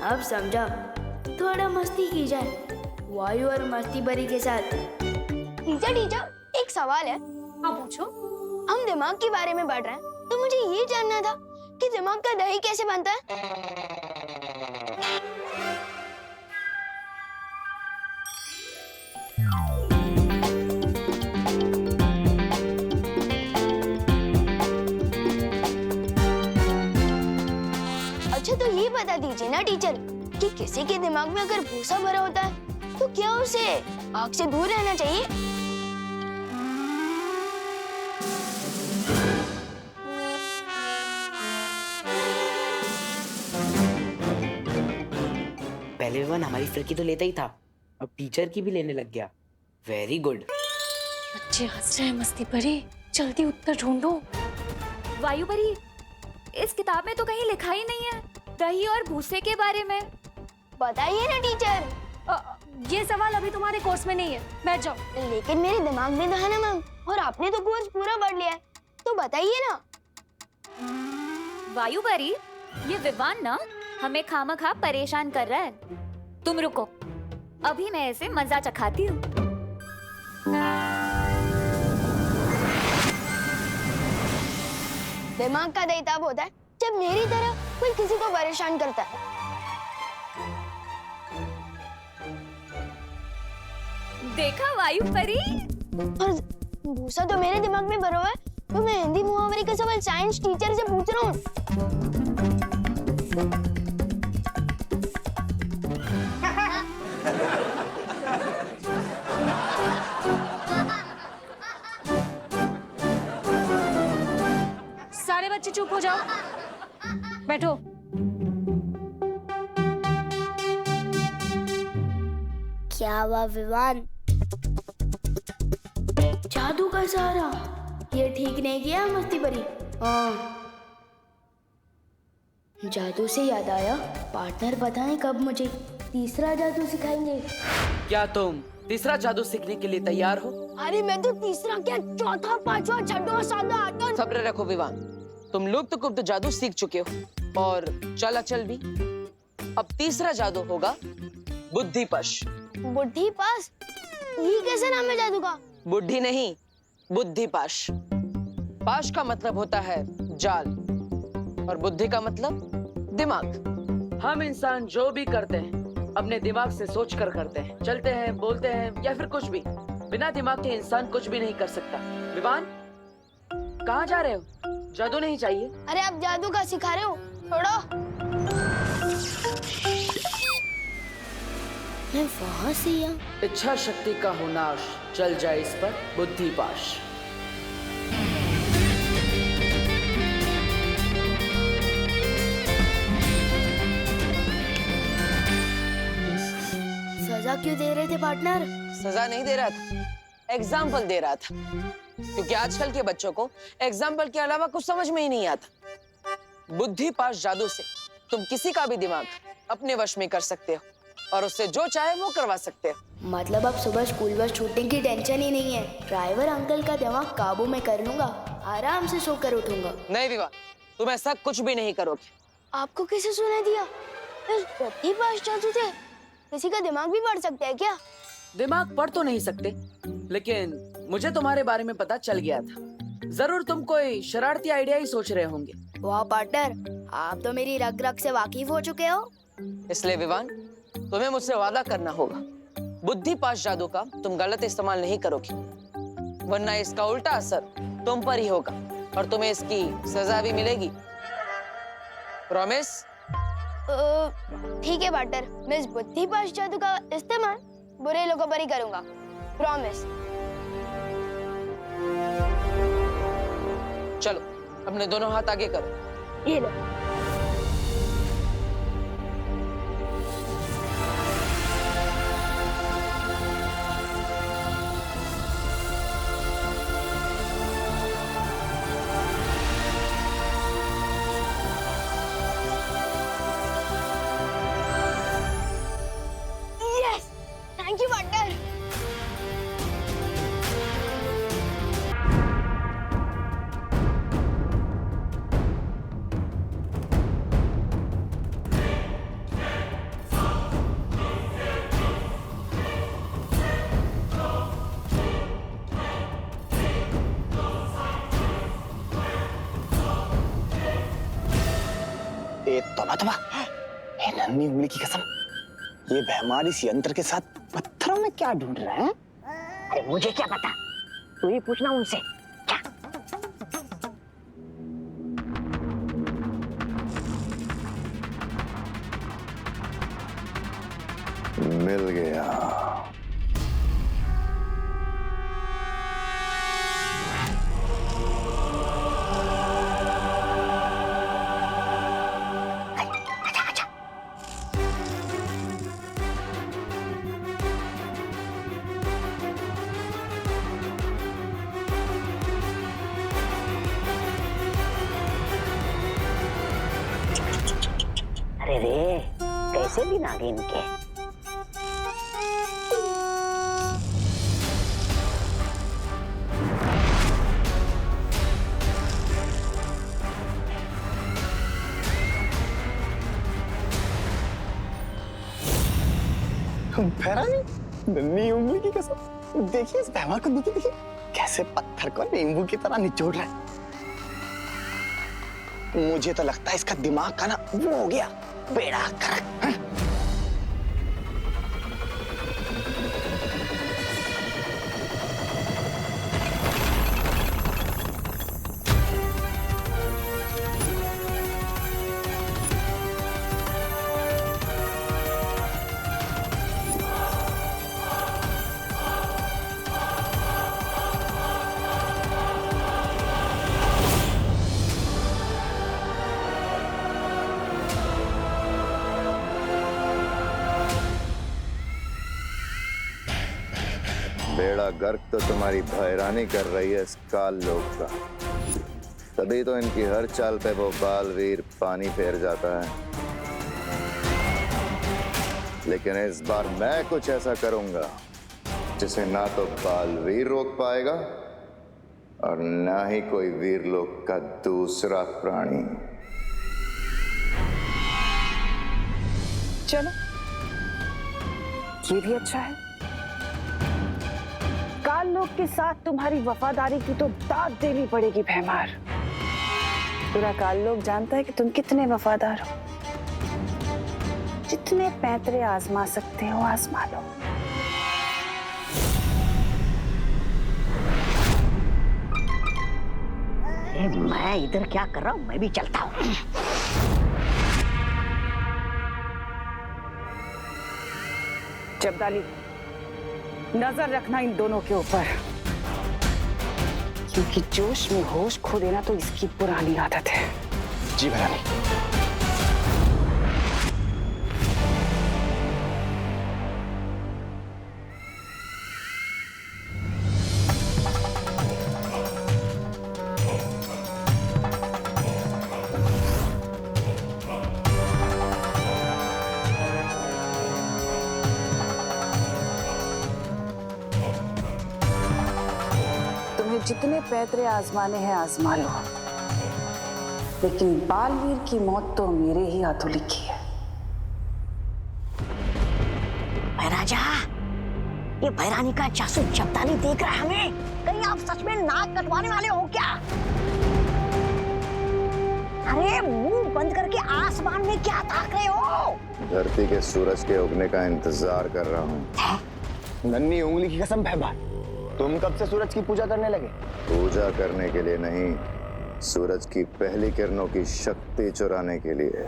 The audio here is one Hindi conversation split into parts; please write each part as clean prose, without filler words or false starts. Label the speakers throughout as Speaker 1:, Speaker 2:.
Speaker 1: अब समझा, थोड़ा मस्ती की जाए वायु और मस्ती बरी के साथ।
Speaker 2: टीचर एक सवाल है।
Speaker 3: हाँ पूछो।
Speaker 2: हम दिमाग के बारे में पढ़ रहे हैं, तो मुझे ये जानना था कि दिमाग का दही कैसे बनता है। अच्छा तो ये बता दीजिए ना टीचर कि किसी के दिमाग में अगर भूसा भरा होता है तो क्या उसे आग से दूर रहना चाहिए?
Speaker 4: पहले विवान हमारी फिरकी तो लेता ही था, अब टीचर की भी लेने लग गया। Very good.
Speaker 3: बच्चे हंस रहे हैं मस्ती परी, जल्दी उत्तर ढूंढो।
Speaker 5: वायु परी, इस किताब में तो कहीं लिखा ही नहीं है दही और भूसे के बारे में।
Speaker 2: बताइए ना टीचर।
Speaker 3: ये सवाल अभी तुम्हारे कोर्स में नहीं है, बैठ जाओ।
Speaker 2: लेकिन मेरे दिमाग में तो है ना मैम, और आपने तो कोर्स पूरा पढ़ लिया है, तो बताइए ना।
Speaker 5: वायु परी, ये विवान ना हमें खामखा परेशान कर रहा है। तुम रुको, अभी मैं इसे मजा चखाती हूँ।
Speaker 2: दिमाग का दही तब होता है जब मेरी तरह कोई किसी को परेशान करता है।
Speaker 5: देखा वायु परी?
Speaker 2: और भूसा तो मेरे दिमाग में भरा हुआ है, तो मैं हिंदी मुहावरे का सवाल साइंस टीचर से पूछ रहा हूँ।
Speaker 3: सारे बच्चे चुप हो जाओ, बैठो।
Speaker 1: क्या हुआ विवान? जादू का सहारा, ये ठीक नहीं किया मस्ती परी। हाँ, जादू से याद आया, पार्टनर पता नहीं कब मुझे तीसरा जादू सिखाएंगे।
Speaker 4: क्या तुम तीसरा जादू सीखने के लिए तैयार हो?
Speaker 2: अरे मैं तो तीसरा क्या, चौथा, पांचवा, छठवा, सातवां, आठवां।
Speaker 4: सब्र रखो विवान, तुम लुप्त गुप्त जादू सीख चुके हो और चल अचल भी। अब तीसरा जादू होगा बुद्धिपश।
Speaker 2: बुद्धि पास? ये कैसे नाम है जादू का?
Speaker 4: बुद्धि नहीं, बुद्धिपाश। पाश का मतलब होता है जाल और बुद्धि का मतलब दिमाग। हम इंसान जो भी करते हैं अपने दिमाग से सोच कर करते हैं, चलते हैं, बोलते हैं या फिर कुछ भी। बिना दिमाग के इंसान कुछ भी नहीं कर सकता। विवान, कहाँ जा रहे हो? जादू नहीं चाहिए?
Speaker 2: अरे आप जादू का सिखा रहे हो, छोड़ो।
Speaker 1: मैं वहां से या
Speaker 4: इच्छा शक्ति का हो नाश, चल जाए इस पर बुद्धिपाश।
Speaker 1: सजा क्यों दे रहे थे पार्टनर?
Speaker 4: सजा नहीं दे रहा था, एग्जाम्पल दे रहा था, क्योंकि आजकल के बच्चों को एग्जाम्पल के अलावा कुछ समझ में ही नहीं आता। बुद्धिपाश जादू से तुम किसी का भी दिमाग अपने वश में कर सकते हो और उससे जो चाहे वो करवा सकते हो।
Speaker 1: मतलब अब सुबह स्कूल बस छूटने की टेंशन ही नहीं है, ड्राइवर अंकल का दिमाग काबू में कर लूंगा, आराम से सोकर उठूंगा।
Speaker 4: नहीं विवान, तुम ऐसा कुछ भी नहीं करोगे।
Speaker 2: आपको किसे सुना दिया? इस बुद्धिपाश जादू से किसी का दिमाग भी पढ़ सकते हैं क्या?
Speaker 4: दिमाग पढ़ तो नहीं सकते, लेकिन मुझे तुम्हारे बारे में पता चल गया था। जरूर तुम कोई शरारती आइडिया ही सोच रहे होंगे।
Speaker 1: वाह पार्टनर, आप तो मेरी रग रग से वाकिफ हो चुके हो।
Speaker 4: इसलिए विवान, तुम्हें मुझसे वादा करना होगा, बुद्धिपाश जादू का तुम गलत इस्तेमाल नहीं करोगे, वरना इसका उल्टा असर तुम पर ही होगा और तुम्हें इसकी सजा भी मिलेगी। प्रॉमिस?
Speaker 2: ठीक है पार्टनर, मैं इस बुद्धिपाश जादू का इस्तेमाल बुरे लोगों पर ही करूंगा। प्रॉमिस।
Speaker 4: चलो अपने दोनों हाथ आगे करो।
Speaker 2: ये लो। Yes, thank you partner.
Speaker 6: अथवा ये नन्ही उंगली की कसम, ये भैमार इस यंत्र के साथ पत्थरों में क्या ढूंढ रहा है?
Speaker 7: अरे मुझे क्या पता, तू ही पूछना उनसे। क्या?
Speaker 8: मिल गया।
Speaker 7: अरे रे, कैसे भी नागिन के।
Speaker 6: भैरानी, नन्ही उंगली की कसम, देखिए इस भैमार को, देखिए देखिए कैसे पत्थर को नींबू की तरह निचोड़ रहा है। मुझे तो लगता है इसका दिमाग का ना वो हो गया, बेड़ा गर्क।
Speaker 8: बेड़ा गर्क तो तुम्हारी भैरानी कर रही है इस काल लोक का, तभी तो इनकी हर चाल पे वो बालवीर पानी फेर जाता है। लेकिन इस बार मैं कुछ ऐसा करूंगा जिसे ना तो बालवीर रोक पाएगा और ना ही कोई वीरलोक का दूसरा प्राणी।
Speaker 7: चलो, ये भी अच्छा है। काल लोक के साथ तुम्हारी वफादारी की तो दाद देनी पड़ेगी भैमार। पूरा काल लोक जानता है कि तुम कितने वफादार हो। जितने पैंतरे आजमा सकते हो आजमा लो। मैं इधर क्या कर रहा हूँ, मैं भी चलता हूँ। जब्दाली, नजर रखना इन दोनों के ऊपर, क्योंकि जोश में होश खो देना तो इसकी पुरानी आदत है।
Speaker 6: जी भैरानी।
Speaker 7: जितने पैतरे आजमाने हैं आजमा लो, लेकिन बालवीर की मौत तो मेरे ही हाथों लिखी है।
Speaker 9: राजा, ये भैरानी का जासूस जब्दाली देख रहा है हमें। कहीं आप सच में नाक कटवाने वाले हो क्या? अरे मुंह बंद करके आसमान में क्या ताक रहे हो?
Speaker 8: धरती के सूरज के उगने का इंतजार कर रहा हूँ।
Speaker 6: नन्ही उंगली की कसम भैमार, तुम कब से सूरज की पूजा करने लगे?
Speaker 8: पूजा करने के लिए नहीं, सूरज की पहली किरणों की शक्ति चुराने के लिए।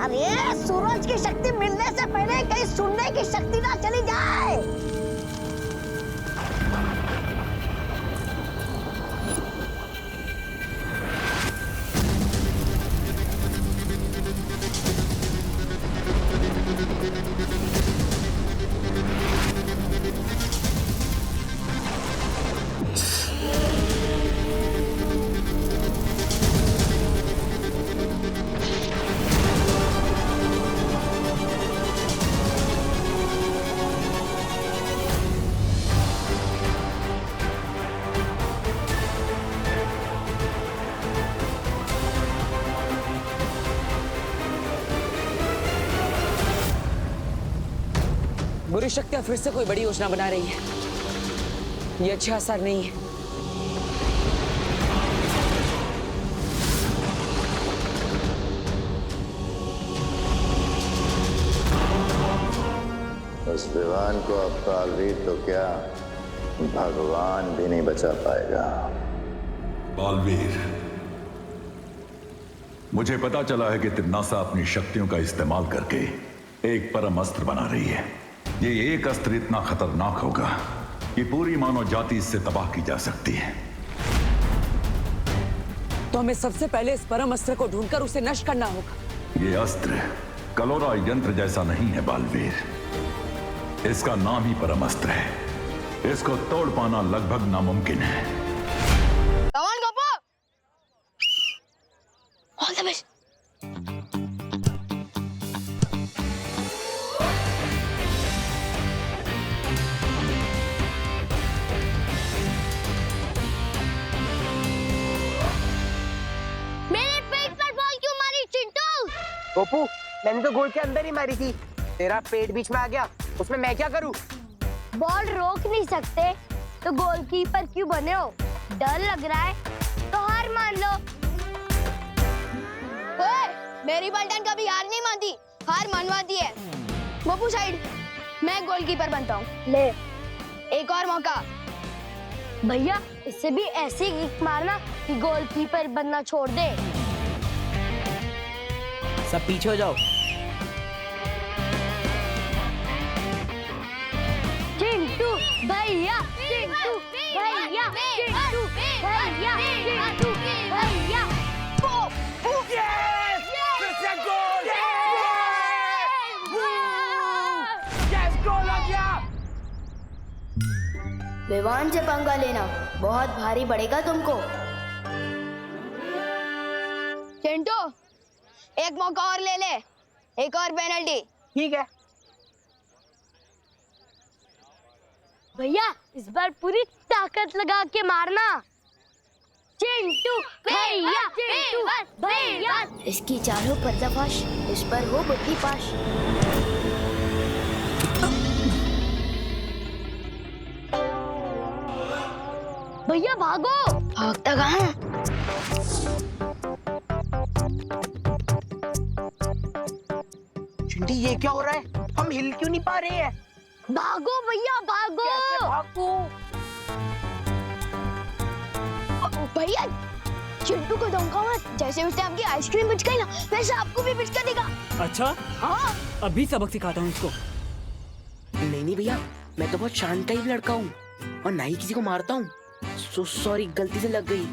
Speaker 9: अरे सूरज की शक्ति मिलने से पहले कहीं सुनने की शक्ति ना चली जाए।
Speaker 4: बुरी शक्तियां फिर से कोई बड़ी योजना बना रही है। ये अच्छा असर नहीं है।
Speaker 8: उस विवान को अब बालवीर तो क्या, भगवान भी नहीं बचा पाएगा।
Speaker 10: बालवीर, मुझे पता चला है कि तिन्नासा अपनी शक्तियों का इस्तेमाल करके एक परम अस्त्र बना रही है। ये एक अस्त्र इतना खतरनाक होगा कि पूरी मानव जाति इससे तबाह की जा सकती है।
Speaker 4: तो हमें सबसे पहले इस परम अस्त्र को ढूंढकर उसे नष्ट करना होगा।
Speaker 10: ये अस्त्र कलोरा यंत्र जैसा नहीं है बालवीर, इसका नाम ही परम अस्त्र है। इसको तोड़ पाना लगभग नामुमकिन है।
Speaker 2: Come on, Gopo! All the best. मेरे पेट पर बॉल क्यों मारी चिंटू?
Speaker 11: गोपू, मैंने तो गोल के अंदर ही मारी थी। तेरा पेट बीच में आ गया, उसमें मैं क्या करूं?
Speaker 2: बॉल रोक नहीं सकते तो गोलकीपर क्यों बने हो? डर लग रहा है तो हार मान लो। ओए, मेरी पलटन कभी हार नहीं मानती, हार मनवाती है। बब्बू साइड, मैं गोलकीपर बनता हूँ। ले, एक और मौका। भैया, इससे भी ऐसी किक मारना कि गोलकीपर बनना छोड़ दे।
Speaker 11: सब पीछे हो जाओ।
Speaker 2: चिंटू भैया, चिंटू भैया, चिंटू भैया, चिंटू भैया।
Speaker 11: फिर से गोल! यस, गोल आ गया!
Speaker 1: विवान से पंगा लेना बहुत भारी पड़ेगा तुमको।
Speaker 2: चिंटू, एक मौका और ले ले, एक और पेनल्टी।
Speaker 11: ठीक है।
Speaker 2: भैया, इस बार पूरी ताकत लगा के मारना। चिंटू भैया, चिंटू भैया।
Speaker 1: इसकी चालों पर्दाफाश, इस पर हो बुद्धि पाश।
Speaker 2: भैया भागो।
Speaker 1: भागता कहाँ?
Speaker 11: चिंटी, ये क्या हो रहा है? हम हिल क्यों नहीं पा रहे हैं?
Speaker 2: भागो भैया, भागो।
Speaker 11: कैसे भागूं?
Speaker 2: भैया, चिंटू को धमकाओ मत। जैसे उसने आपकी आइसक्रीम पिचकाई ना, वैसे आपको भी पिचका देगा।
Speaker 12: अच्छा,
Speaker 2: हाँ,
Speaker 12: अभी सबक सिखाता हूँ इसको।
Speaker 11: नहीं भैया, मैं तो बहुत शांत टाइप लड़का हूँ और ना ही किसी को मारता हूँ। सॉरी, गलती से लग गई।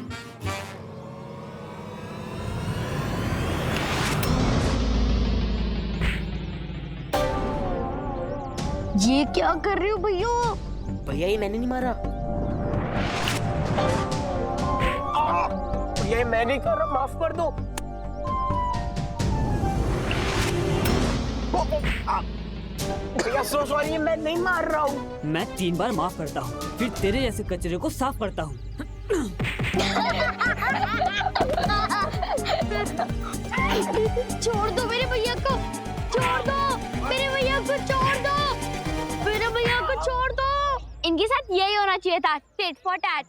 Speaker 2: ये क्या कर रहे हो भैया?
Speaker 11: भैया, ये मैंने नहीं मारा। ये मैं नहीं कर रहा, माफ कर दो। भैया सॉरी, मैं नहीं मार रहा हूँ।
Speaker 12: मैं 3 बार माफ करता हूँ, फिर तेरे जैसे कचरे को साफ करता हूँ।
Speaker 2: छोड़ दो मेरे भैया को, छोड़ दो मेरे भैया को, छोड़ दो मेरे भैया को, छोड़ दो। इनके साथ यही होना चाहिए था, टिट फॉर टैट।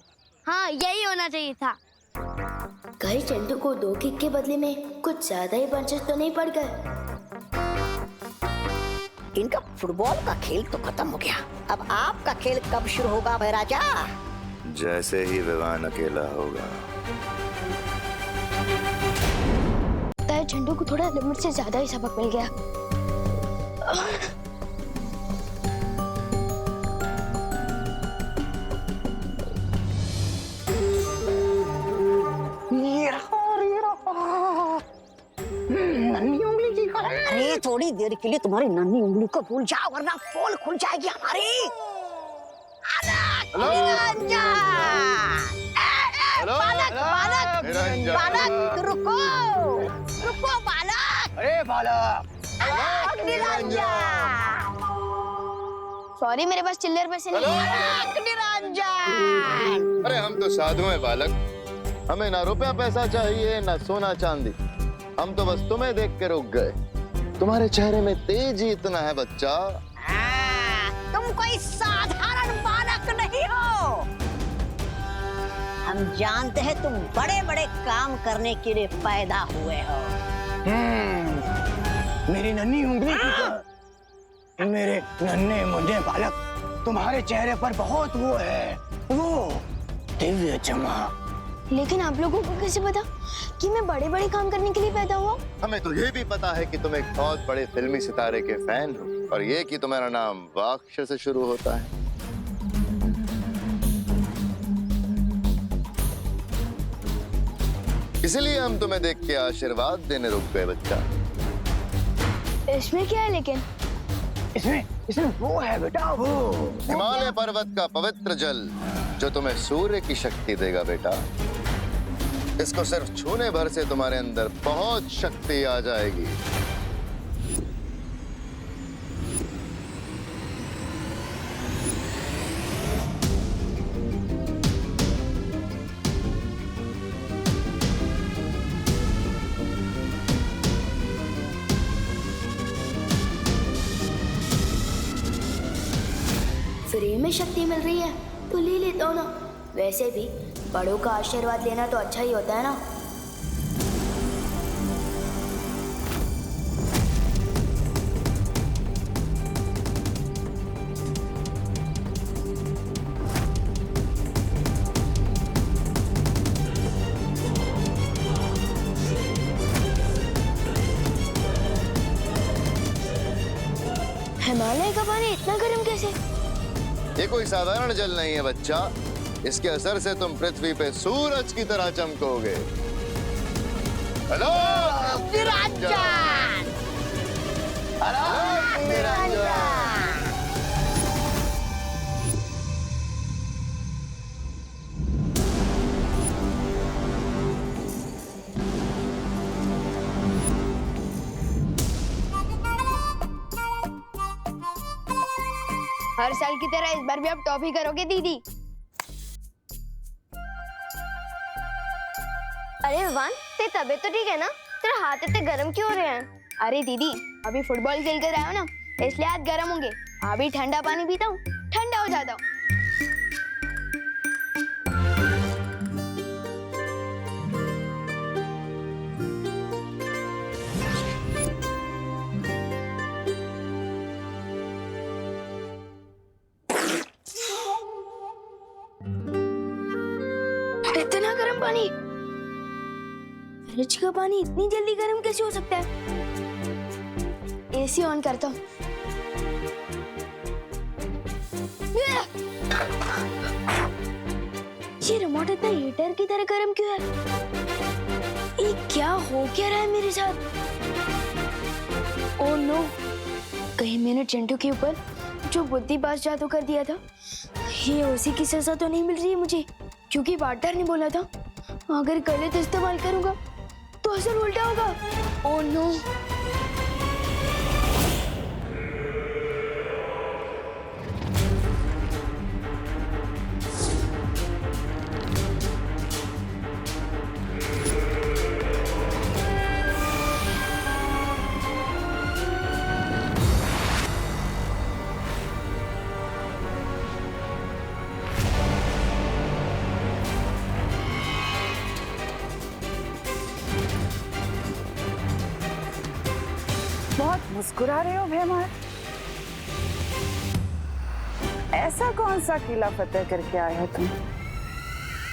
Speaker 2: हाँ, यही होना चाहिए था।
Speaker 1: कहीं चिंटू को 2 किक के बदले में कुछ ज्यादा ही पंचेस तो नहीं पड़ गए?
Speaker 9: इनका फुटबॉल का खेल तो खत्म हो गया। अब आपका खेल कब शुरू होगा भैराजा?
Speaker 8: जैसे ही विवान अकेला होगा।
Speaker 2: चिंटू को थोड़ा लिमिट से ज्यादा ही सबक मिल गया।
Speaker 9: अरे थोड़ी देर के लिए तुम्हारी नन्ही उंगली को भूल जाओ, वरना पोल खुल जाएगी हमारी। बालक, रुको बालक।
Speaker 6: अरे बालक,
Speaker 2: सॉरी, मेरे पास चिल्लर पैसे नहीं है।
Speaker 9: निरंजन,
Speaker 8: अरे हम तो साधु हैं बालक, हमें ना रुपया पैसा चाहिए ना सोना चांदी। हम तो बस तुम्हें देख के रुक गए। तुम्हारे चेहरे में तेज ही इतना है बच्चा।
Speaker 9: तुम कोई साधारण बालक नहीं हो। हम जानते हैं तुम बड़े बड़े काम करने के लिए पैदा हुए हो।
Speaker 6: मेरी नन्ही उंगली की मेरे नन्हे मुन्ने बालक, तुम्हारे चेहरे पर बहुत वो है, वो दिव्य चमक।
Speaker 2: लेकिन आप लोगों को कैसे पता कि मैं बड़े बड़े काम करने के लिए पैदा हुआ?
Speaker 8: हमें तो ये भी पता है कि तुम एक बहुत बड़े फिल्मी सितारे के फैन हो, और ये कि तुम्हारा नाम वाक्ष से शुरू होता है। इसलिए हम तुम्हें देख के आशीर्वाद देने रुक गए बच्चा।
Speaker 2: इसमें क्या है लेकिन?
Speaker 6: इसमें वो है बेटा, वो
Speaker 8: हिमालय पर्वत का पवित्र जल जो तुम्हें सूर्य की शक्ति देगा बेटा। इसको सिर्फ छूने भर से तुम्हारे अंदर बहुत शक्ति आ जाएगी।
Speaker 1: फ्री में शक्ति मिल रही है तो ले लेता हूँ ना। वैसे भी बड़ों का आशीर्वाद लेना तो अच्छा ही होता है ना।
Speaker 2: हिमालय का पानी इतना गर्म कैसे?
Speaker 8: ये कोई साधारण जल नहीं है बच्चा। इसके असर से तुम पृथ्वी पे सूरज की तरह चमकोगे। हेलो
Speaker 9: निरंजन।
Speaker 2: हर साल की तरह इस बार भी आप टॉफी करोगे दीदी? अरे विवान, तेरी तबीयत तो ठीक है ना? तेरे हाथ इतने गर्म क्यों हो रहे हैं? अरे दीदी, अभी फुटबॉल खेल कर आए हो ना, इसलिए हाथ गर्म होंगे। अभी ठंडा पानी पीता हूँ, ठंडा हो जाता हूँ। इतना गर्म पानी? फ्रिज का पानी इतनी जल्दी गर्म कैसे हो सकता है? एसी ऑन करता हूँ। ये रिमोट इतना हीटर की तरह गर्म क्यों है? ये क्या हो क्या रहा है मेरे साथ? ओह नो, कहीं मैंने चिंटू के ऊपर जो बुद्धि पास जादू कर दिया था, ये उसी की सजा तो नहीं मिल रही है मुझे? क्योंकि पार्टनर ने बोला था अगर गलत इस्तेमाल करूंगा तो असर उल्टा होगा। Oh no.
Speaker 7: बहुत मुस्कुरा रहे हो भैमार। ऐसा कौन सा किला फतेह करके आए हो तुम?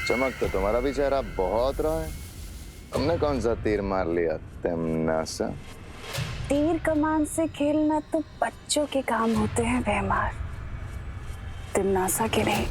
Speaker 8: चमक तो तुम्हारा भी चेहरा बहुत रहा है। तुमने कौन सा तीर मार लिया तिमनासा?
Speaker 7: तीर कमान से खेलना तो बच्चों के काम होते हैं भैमार, तिमनासा के नहीं।